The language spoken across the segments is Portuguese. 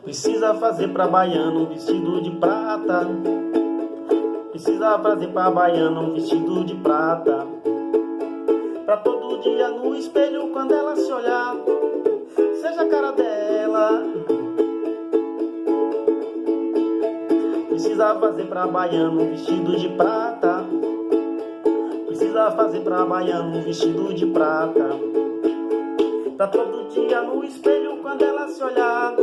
Precisa fazer pra baiana um vestido de prata. Precisa fazer pra baiana um vestido de prata. Pra todo dia no espelho quando ela se olhar, seja a cara dela. Precisa fazer pra baiana um vestido de prata. Precisa fazer pra baiana um vestido de prata. Pra todo dia no espelho quando ela se olhar,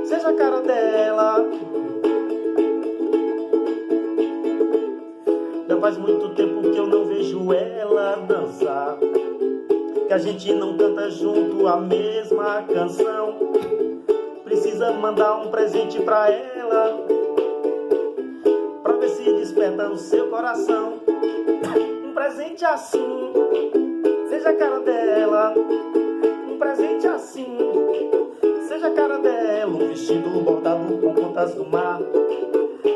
seja a cara dela. Já faz muito tempo que eu não vejo ela dançar, que a gente não canta junto a mesma canção. Precisa mandar um presente pra ela, pra ver se desperta no seu coração. Um presente assim, seja a cara dela. Um presente assim, seja a cara dela. Um vestido bordado com pontas do mar,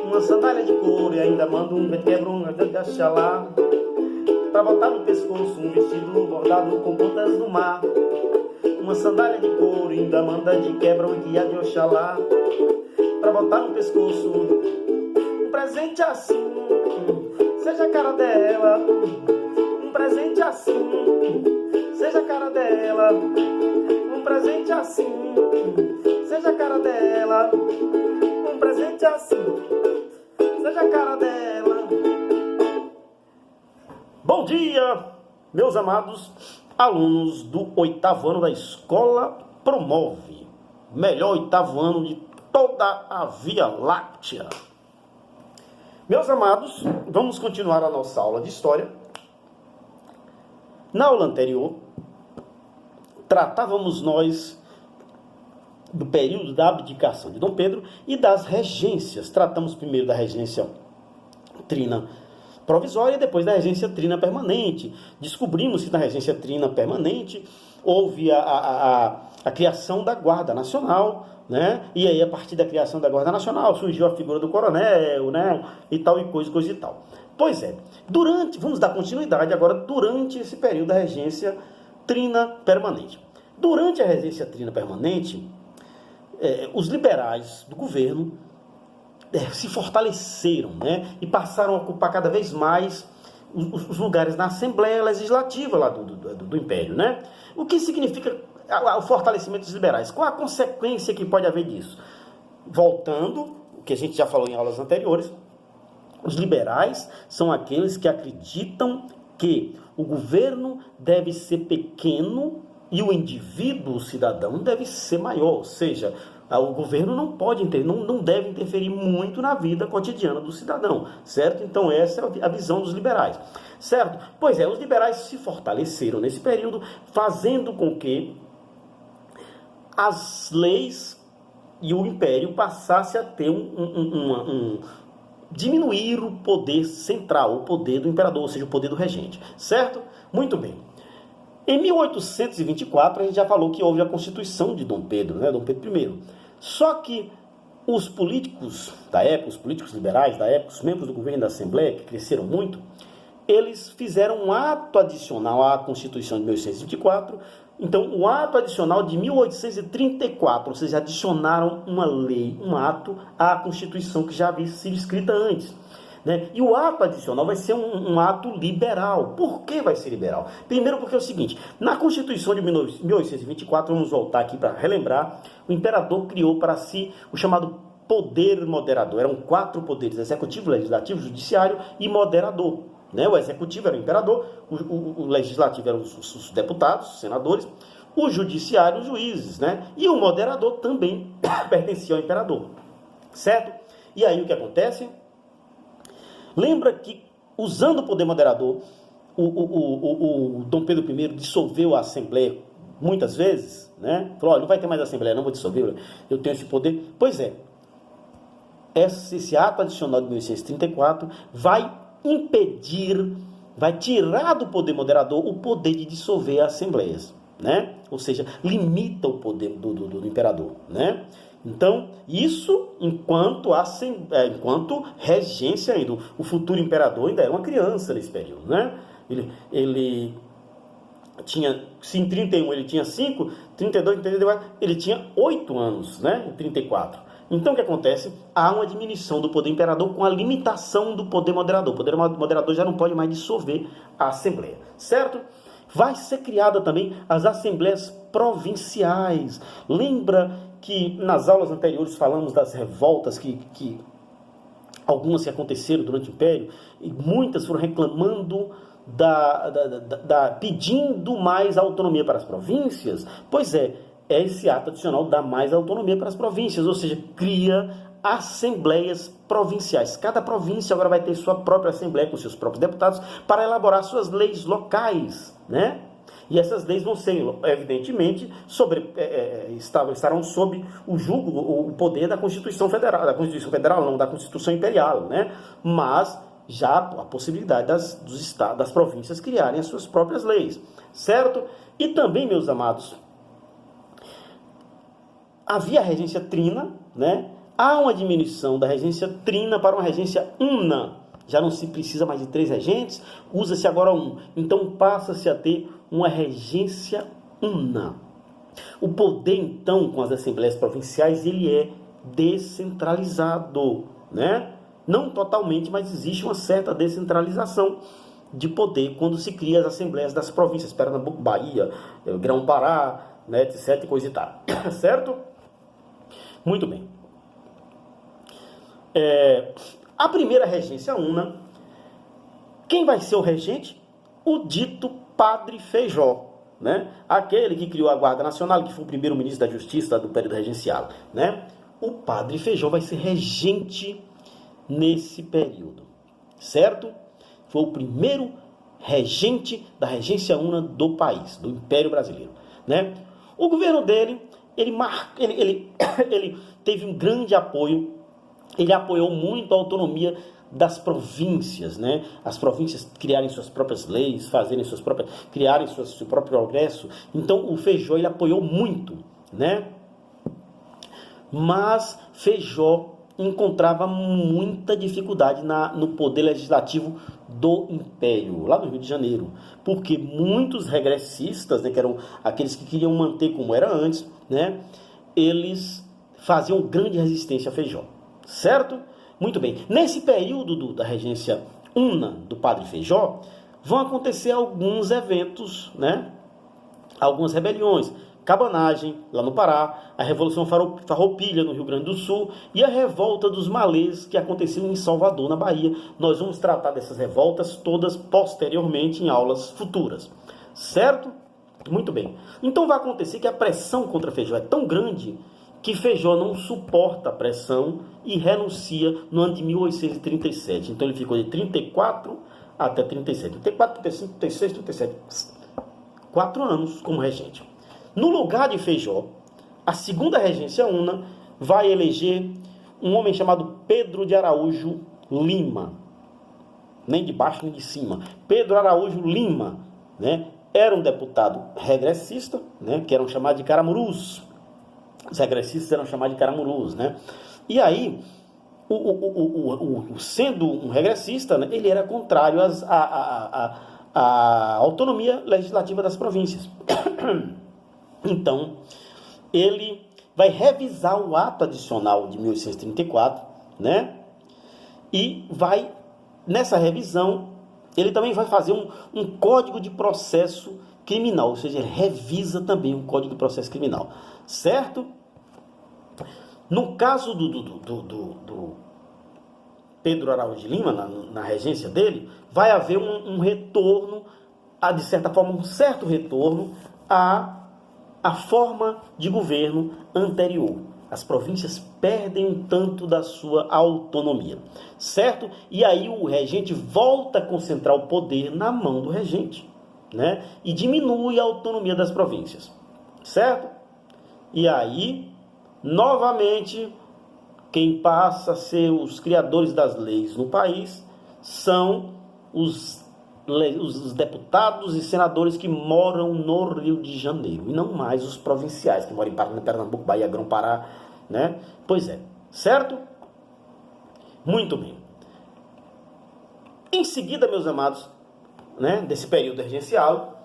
uma sandália de couro e ainda manda um quebra um lá. Pra botar no pescoço um vestido bordado com pontas do mar, uma sandália de couro e ainda manda de quebra um guia de Oxalá. Pra botar no pescoço um presente assim, seja a cara dela. Um presente assim, seja a cara dela. Um presente assim, seja a cara dela. Um presente assim, seja a cara dela. Bom dia, meus amados alunos do 8º ano da Escola Promove, melhor 8º ano de toda a Via Láctea. Meus amados, vamos continuar a nossa aula de História. Na aula anterior, tratávamos nós do período da abdicação de Dom Pedro e das regências. Tratamos primeiro da regência trina provisória e depois da regência trina permanente. Descobrimos que na regência trina permanente houve a criação da Guarda Nacional, né? E aí, a partir da criação da Guarda Nacional, surgiu a figura do coronel, né? E tal, e coisa e tal. Pois é, vamos dar continuidade agora durante esse período da regência trina permanente. Durante a regência trina permanente, os liberais do governo se fortaleceram, né? E passaram a ocupar cada vez mais os lugares na Assembleia Legislativa lá do Império, né? O que significa o fortalecimento dos liberais? Qual a consequência que pode haver disso? Voltando, o que a gente já falou em aulas anteriores, os liberais são aqueles que acreditam que o governo deve ser pequeno e o indivíduo, o cidadão, deve ser maior. Ou seja, o governo não pode não deve interferir muito na vida cotidiana do cidadão, certo? Então essa é a visão dos liberais, certo? Pois é, os liberais se fortaleceram nesse período, fazendo com que as leis e o império passasse a ter diminuir o poder central, o poder do imperador, ou seja, o poder do regente, certo? Muito bem. Em 1824, a gente já falou que houve a Constituição de Dom Pedro, né? Dom Pedro I. Só que os políticos da época, os políticos liberais da época, os membros do governo da Assembleia, que cresceram muito, eles fizeram um ato adicional à Constituição de 1824. Então, o ato adicional de 1834, ou seja, adicionaram uma lei, um ato à Constituição que já havia sido escrita antes, né? E o ato adicional vai ser um ato liberal. Por que vai ser liberal? Primeiro porque é o seguinte, na Constituição de 1824, vamos voltar aqui para relembrar, o imperador criou para si o chamado poder moderador. Eram 4 poderes: executivo, legislativo, judiciário e moderador, né? O executivo era o imperador, o legislativo eram os deputados, os senadores, o judiciário, os juízes, né? E o moderador também pertencia ao imperador, certo? E aí o que acontece? Lembra que, usando o poder moderador, o Dom Pedro I dissolveu a Assembleia muitas vezes, né? Falou, olha, não vai ter mais Assembleia, não vou dissolver, eu tenho esse poder. Pois é, esse ato adicional de 1834 vai impedir, vai tirar do poder moderador o poder de dissolver as Assembleias, né? Ou seja, limita o poder do imperador, né? Então, isso enquanto regência ainda. O futuro imperador ainda era uma criança nesse período, né? Ele se em 31 ele tinha 5, 32, 34, ele tinha 8 anos, né? Em 34. Então o que acontece? Há uma diminuição do poder imperador com a limitação do poder moderador. O poder moderador já não pode mais dissolver a Assembleia, certo? Vai ser criada também as Assembleias Provinciais. Lembra que nas aulas anteriores falamos das revoltas que algumas que aconteceram durante o Império, e muitas foram reclamando pedindo mais autonomia para as províncias? Pois é esse ato adicional dá mais autonomia para as províncias, ou seja, cria assembleias provinciais. Cada província agora vai ter sua própria assembleia com seus próprios deputados para elaborar suas leis locais, né? E essas leis vão ser, evidentemente, estarão sob o jugo, o poder da Constituição Federal, não, da Constituição Imperial, né? Mas já a possibilidade das províncias criarem as suas próprias leis, certo? E também, meus amados, havia a regência trina, né? Há uma diminuição da regência trina para uma regência una. Já não se precisa mais de 3 regentes, usa-se agora 1. Então passa-se a ter uma regência una. O poder, então, com as assembleias provinciais, ele é descentralizado, né? Não totalmente, mas existe uma certa descentralização de poder quando se cria as assembleias das províncias, Pernambuco, Bahia, Grão-Pará, né, etc, coisa e tal. Certo? Muito bem. A primeira regência una, quem vai ser o regente? O dito Padre Feijó, né? Aquele que criou a Guarda Nacional, que foi o primeiro ministro da Justiça do período regencial, né? O Padre Feijó vai ser regente nesse período, certo? Foi o primeiro regente da regência una do país, do Império Brasileiro, né? O governo dele, ele teve um grande apoio, ele apoiou muito a autonomia das províncias, né? As províncias criarem suas próprias leis, criarem seu próprio progresso. Então o Feijó ele apoiou muito, né? Mas Feijó encontrava muita dificuldade no poder legislativo do Império, lá no Rio de Janeiro, porque muitos regressistas, né, que eram aqueles que queriam manter como era antes, né, eles faziam grande resistência a Feijó, certo? Muito bem, nesse período da regência una do Padre Feijó, vão acontecer alguns eventos, né, algumas rebeliões, Cabanagem, lá no Pará, a Revolução Farroupilha, no Rio Grande do Sul, e a Revolta dos Malês, que aconteceu em Salvador, na Bahia. Nós vamos tratar dessas revoltas todas posteriormente em aulas futuras, certo? Muito bem. Então vai acontecer que a pressão contra Feijó é tão grande que Feijó não suporta a pressão e renuncia no ano de 1837. Então ele ficou de 34 até 37. 34, 35, 36, 37. 4 anos como regente. No lugar de Feijó, a segunda regência una vai eleger um homem chamado Pedro de Araújo Lima. Nem de baixo nem de cima. Pedro Araújo Lima, né? Era um deputado regressista, né? Que eram chamados de caramurus. Os regressistas eram chamados de caramurus, né? E aí, sendo um regressista, né? Ele era contrário à autonomia legislativa das províncias. Então, ele vai revisar o ato adicional de 1834, né? E vai, nessa revisão, ele também vai fazer um código de processo criminal, ou seja, ele revisa também o código de processo criminal, certo? No caso do Pedro Araújo de Lima, na regência dele, vai haver um retorno, de certa forma, um certo retorno a forma de governo anterior. As províncias perdem um tanto da sua autonomia, certo? E aí o regente volta a concentrar o poder na mão do regente, né? E diminui a autonomia das províncias, certo? E aí, novamente, quem passa a ser os criadores das leis no país são os deputados e senadores que moram no Rio de Janeiro, e não mais os provinciais, que moram em Pernambuco, Bahia, Grão-Pará, né? Pois é, certo? Muito bem. Em seguida, meus amados, né, desse período regencial,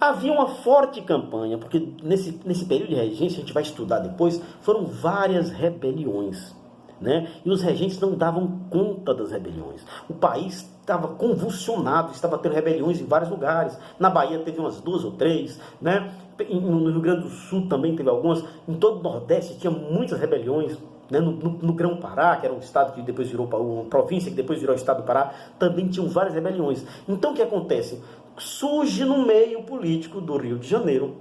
Havia uma forte campanha, porque nesse período de regência, a gente vai estudar depois, foram várias rebeliões, né? E os regentes não davam conta das rebeliões. O país estava convulsionado, estava tendo rebeliões em vários lugares. Na Bahia teve umas 2 ou 3, né? No Rio Grande do Sul também teve algumas. Em todo o Nordeste tinha muitas rebeliões, né? No Grão-Pará, que era um estado que depois virou uma província, que depois virou o estado do Pará, também tinham várias rebeliões. Então o que acontece? Surge no meio político do Rio de Janeiro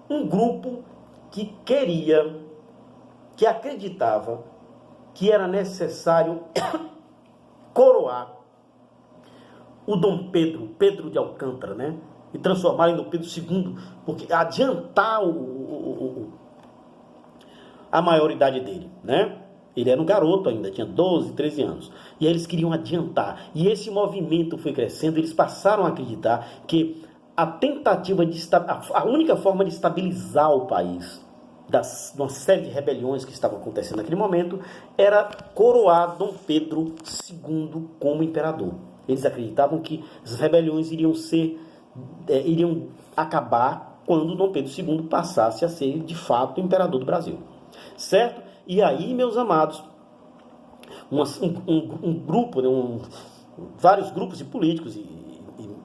um grupo que queria, que acreditava que era necessário coroar o Dom Pedro, Pedro de Alcântara, né? E transformar ele no Pedro II, porque adiantar a maioridade dele, né? Ele era um garoto ainda, tinha 12, 13 anos. E aí eles queriam adiantar. E esse movimento foi crescendo, eles passaram a acreditar que a tentativa a única forma de estabilizar o país, uma série de rebeliões que estavam acontecendo naquele momento, era coroar Dom Pedro II como imperador. Eles acreditavam que as rebeliões iriam acabar quando Dom Pedro II passasse a ser, de fato, imperador do Brasil. Certo? E aí, meus amados, um grupo, né, vários grupos de políticos e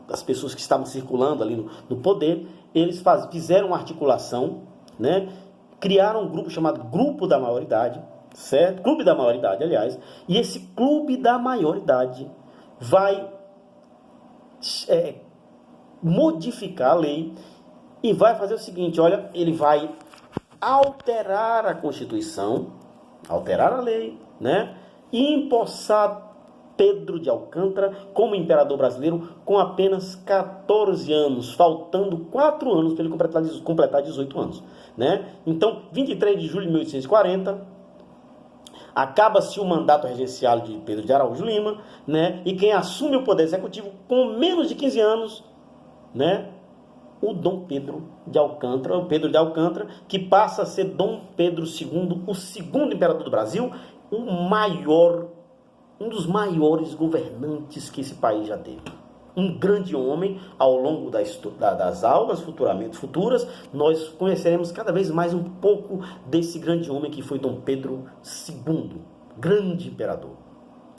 as pessoas que estavam circulando ali no poder, eles fizeram uma articulação, né? Criaram um grupo chamado Grupo da Maioridade, certo? Clube da Maioridade, aliás. E esse Clube da Maioridade vai modificar a lei e vai fazer o seguinte, olha, ele vai alterar a Constituição, alterar a lei, né? E empossar Pedro de Alcântara como imperador brasileiro com apenas 14 anos, faltando 4 anos para ele completar 18 anos, né? Então, 23 de julho de 1840, acaba-se o mandato regencial de Pedro de Araújo Lima, né? E quem assume o poder executivo com menos de 15 anos, né? O Dom Pedro de Alcântara, o Pedro de Alcântara, que passa a ser Dom Pedro II, o segundo imperador do Brasil, um dos maiores governantes que esse país já teve. Um grande homem. Ao longo das aulas futuras, nós conheceremos cada vez mais um pouco desse grande homem que foi Dom Pedro II, grande imperador,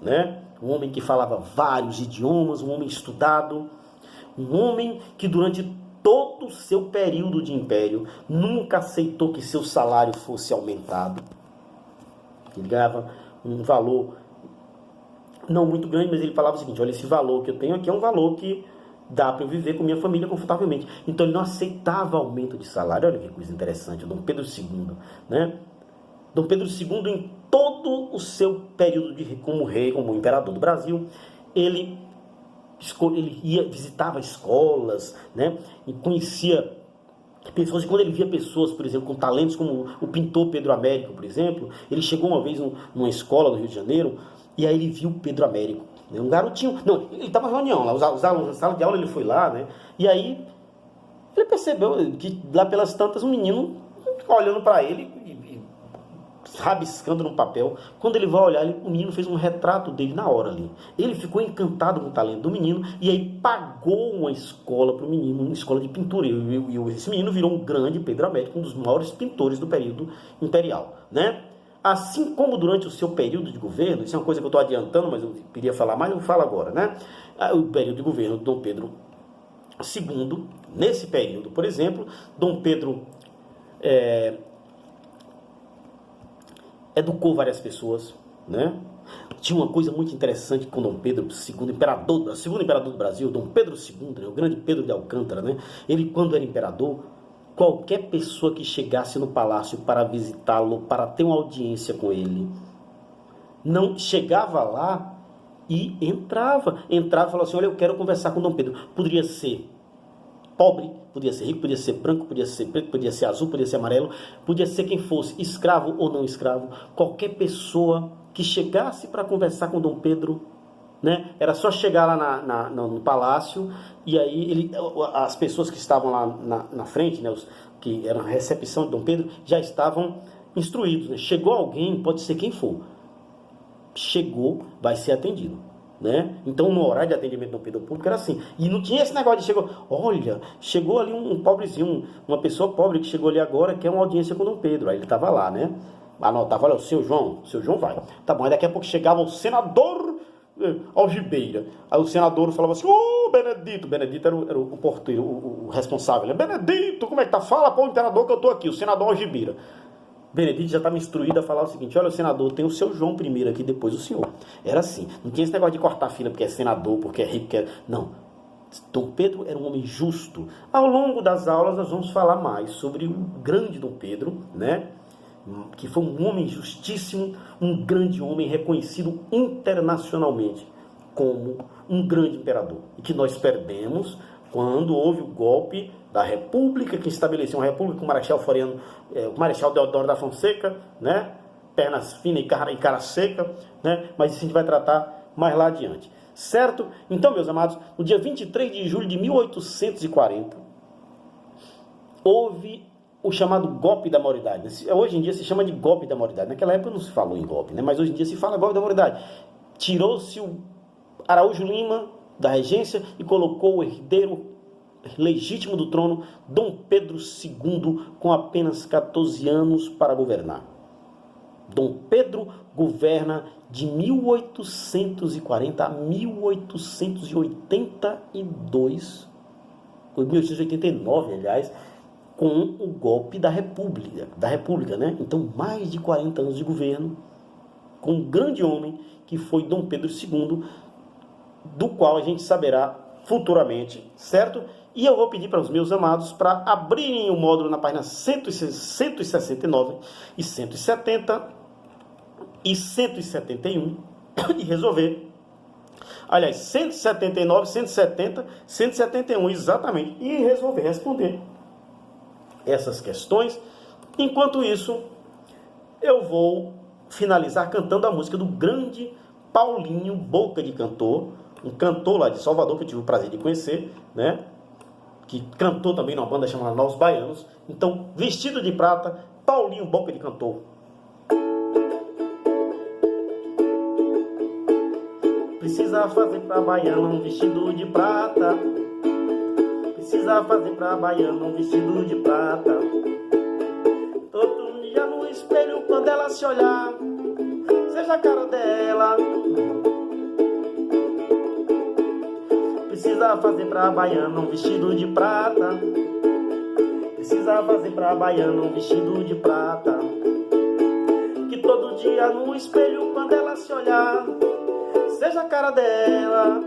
né? Um homem que falava vários idiomas, um homem estudado, um homem que durante todo o seu período de império nunca aceitou que seu salário fosse aumentado. Ele ganhava um valor não muito grande, mas ele falava o seguinte, olha, esse valor que eu tenho aqui é um valor que dá para eu viver com minha família confortavelmente. Então ele não aceitava aumento de salário. Olha que coisa interessante, o Dom Pedro II, né? Dom Pedro II, em todo o seu período como rei, como imperador do Brasil, ele visitava escolas, né? E conhecia pessoas. E quando ele via pessoas, por exemplo, com talentos como o pintor Pedro Américo, por exemplo, ele chegou uma vez numa escola no Rio de Janeiro, e aí ele viu o Pedro Américo, né? Um garotinho. Não, ele estava em reunião lá, os alunos na sala de aula, ele foi lá, né? E aí ele percebeu que lá pelas tantas um menino olhando para ele e rabiscando no papel. Quando ele vai olhar, o menino fez um retrato dele na hora ali. Ele ficou encantado com o talento do menino e aí pagou uma escola para o menino, uma escola de pintura. E esse menino virou um grande Pedro Américo, um dos maiores pintores do período imperial, né? Assim como durante o seu período de governo, isso é uma coisa que eu estou adiantando, mas eu queria falar mais, eu falo agora, né? O período de governo de Dom Pedro II, nesse período, por exemplo, Dom Pedro educou várias pessoas, né? Tinha uma coisa muito interessante com Dom Pedro II, segundo imperador do Brasil, Dom Pedro II, né? O grande Pedro de Alcântara, né? Ele, quando era imperador, qualquer pessoa que chegasse no palácio para visitá-lo, para ter uma audiência com ele, não chegava lá e entrava e falava assim, olha, eu quero conversar com Dom Pedro. Poderia ser pobre, podia ser rico, podia ser branco, podia ser preto, podia ser azul, podia ser amarelo, podia ser quem fosse, escravo ou não escravo, qualquer pessoa que chegasse para conversar com Dom Pedro, né? Era só chegar lá no palácio e aí as pessoas que estavam lá na frente, né, que eram a recepção de Dom Pedro, já estavam instruídos, né? Chegou alguém, pode ser quem for, chegou, vai ser atendido, né? Então, no horário de atendimento do Dom Pedro público era assim. E não tinha esse negócio de chegou ali um pobrezinho, uma pessoa pobre que chegou ali agora, quer uma audiência com o Dom Pedro. Aí ele tava lá, né? Anotava, olha, o seu João vai. Tá bom, aí daqui a pouco chegava o senador Algibeira. Aí o senador falava assim, Benedito era o porteiro, o responsável. Né? Benedito, como é que tá? Fala para o imperador que eu tô aqui, o senador Algibeira. Benedito já estava instruído a falar o seguinte, olha, o senador tem o seu João primeiro aqui, depois o senhor. Era assim, não tinha esse negócio de cortar fila porque é senador, porque é rico, porque é... Não, Dom Pedro era um homem justo. Ao longo das aulas nós vamos falar mais sobre o grande Dom Pedro, né? Que foi um homem justíssimo, um grande homem reconhecido internacionalmente como um grande imperador. E que nós perdemos quando houve o golpe da República, que estabeleceu uma república com o Marechal Floriano, o Marechal Deodoro da Fonseca, né? Pernas finas e cara seca, né? Mas isso a gente vai tratar mais lá adiante. Certo? Então, meus amados, no dia 23 de julho de 1840, houve o chamado golpe da maioridade. Hoje em dia se chama de golpe da maioridade. Naquela época não se falou em golpe, né? Mas hoje em dia se fala golpe da maioridade. Tirou-se o Araújo Lima da regência e colocou o herdeiro legítimo do trono, Dom Pedro II, com apenas 14 anos para governar. Dom Pedro governa de 1840 a 1882, 1889, aliás, com o golpe da República, né? Então, mais de 40 anos de governo, com um grande homem que foi Dom Pedro II, do qual a gente saberá futuramente, certo? E eu vou pedir para os meus amados para abrirem o módulo na página 169 e 170 e 171 e resolver. Aliás, 179, 170, 171, exatamente. E resolver responder essas questões. Enquanto isso, eu vou finalizar cantando a música do grande Paulinho Boca de Cantor, um cantor lá de Salvador que eu tive o prazer de conhecer, né? Que cantou também numa banda chamada Nós Baianos. Então, vestido de prata, Paulinho Boca de Cantor. Precisa fazer pra baiano um vestido de prata. Precisa fazer pra baiano um vestido de prata. Todo dia no espelho, quando ela se olhar, seja a cara dela. Precisa fazer pra baiana um vestido de prata. Precisa fazer pra baiana um vestido de prata. Que todo dia no espelho, quando ela se olhar, seja a cara dela.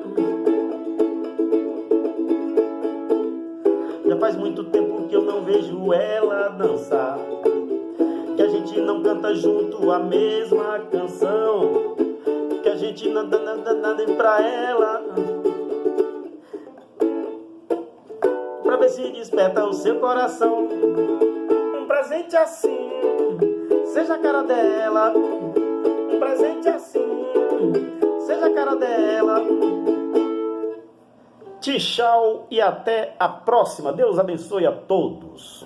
Já faz muito tempo que eu não vejo ela dançar, que a gente não canta junto a mesma canção, que a gente não dá nada pra ela, pra ver se desperta o seu coração. Um presente assim, seja a cara dela. Um presente assim, seja a cara dela. Tchau e até a próxima. Deus abençoe a todos.